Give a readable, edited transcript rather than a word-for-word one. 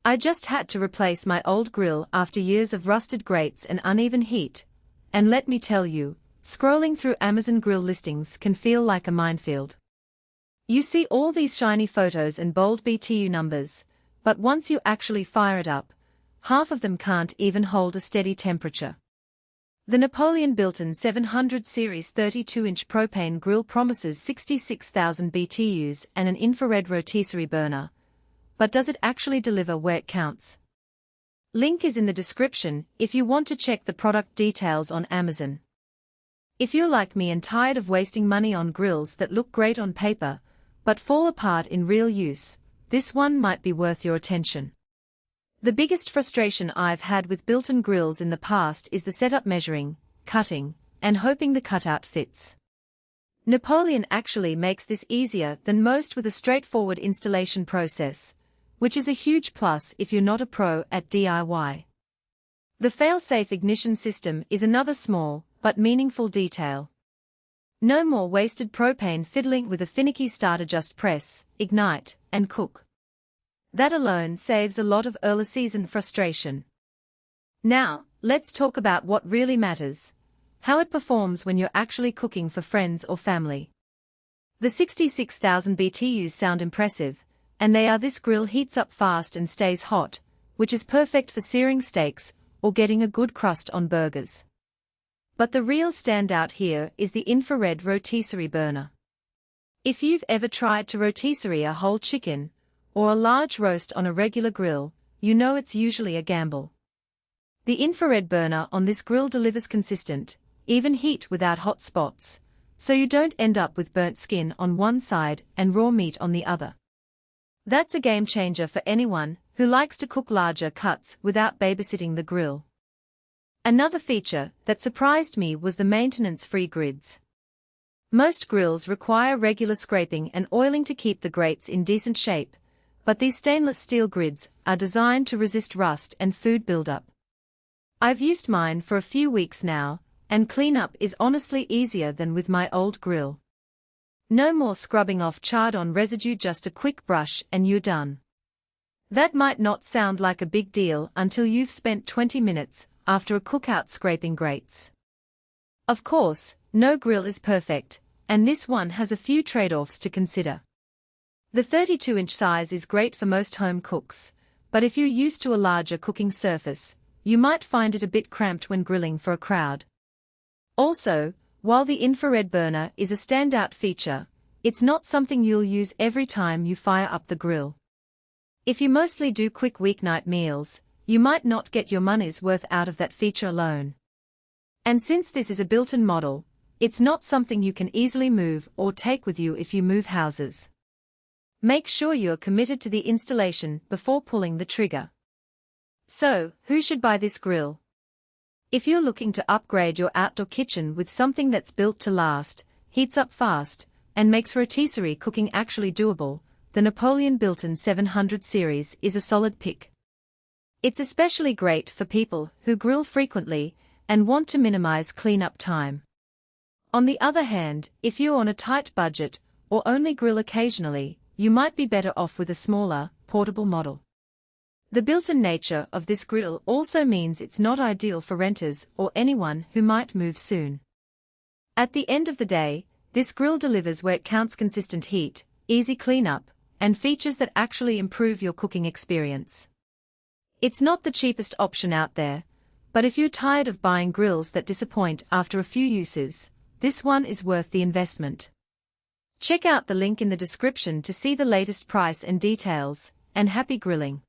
I just had to replace my old grill after years of rusted grates and uneven heat, and let me tell you, scrolling through Amazon grill listings can feel like a minefield. You see all these shiny photos and bold BTU numbers, but once you actually fire it up, half of them can't even hold a steady temperature. The Napoleon built-in 700 series 32-inch propane grill promises 66,000 BTUs and an infrared rotisserie burner, but does it actually deliver where it counts? Link is in the description if you want to check the product details on Amazon. If you're like me and tired of wasting money on grills that look great on paper, but fall apart in real use, this one might be worth your attention. The biggest frustration I've had with built-in grills in the past is the setup measuring, cutting, and hoping the cutout fits. Napoleon actually makes this easier than most with a straightforward installation process, which is a huge plus if you're not a pro at DIY. The Failsafe ignition system is another small, but meaningful detail. No more wasted propane fiddling with a finicky starter, just press, ignite, and cook. That alone saves a lot of early season frustration. Now, let's talk about what really matters: how it performs when you're actually cooking for friends or family. The 66,000 BTUs sound impressive, and they are. This grill heats up fast and stays hot, which is perfect for searing steaks or getting a good crust on burgers. But the real standout here is the infrared rotisserie burner. If you've ever tried to rotisserie a whole chicken, or a large roast on a regular grill, you know it's usually a gamble. The infrared burner on this grill delivers consistent, even heat without hot spots, so you don't end up with burnt skin on one side and raw meat on the other. That's a game changer for anyone who likes to cook larger cuts without babysitting the grill. Another feature that surprised me was the maintenance-free grids. Most grills require regular scraping and oiling to keep the grates in decent shape, but these stainless steel grids are designed to resist rust and food buildup. I've used mine for a few weeks now, and cleanup is honestly easier than with my old grill. No more scrubbing off charred-on residue, just a quick brush and you're done. That might not sound like a big deal until you've spent 20 minutes after a cookout scraping grates. Of course, no grill is perfect, and this one has a few trade-offs to consider. The 32-inch size is great for most home cooks, but if you're used to a larger cooking surface, you might find it a bit cramped when grilling for a crowd. Also, while the infrared burner is a standout feature, it's not something you'll use every time you fire up the grill. If you mostly do quick weeknight meals, you might not get your money's worth out of that feature alone. And since this is a built-in model, it's not something you can easily move or take with you if you move houses. Make sure you're committed to the installation before pulling the trigger. So, who should buy this grill? If you're looking to upgrade your outdoor kitchen with something that's built to last, heats up fast, and makes rotisserie cooking actually doable, the Napoleon built-in 700 series is a solid pick. It's especially great for people who grill frequently and want to minimize cleanup time. On the other hand, if you're on a tight budget or only grill occasionally, you might be better off with a smaller, portable model. The built-in nature of this grill also means it's not ideal for renters or anyone who might move soon. At the end of the day, this grill delivers where it counts: consistent heat, easy cleanup, and features that actually improve your cooking experience. It's not the cheapest option out there, but if you're tired of buying grills that disappoint after a few uses, this one is worth the investment. Check out the link in the description to see the latest price and details, and happy grilling.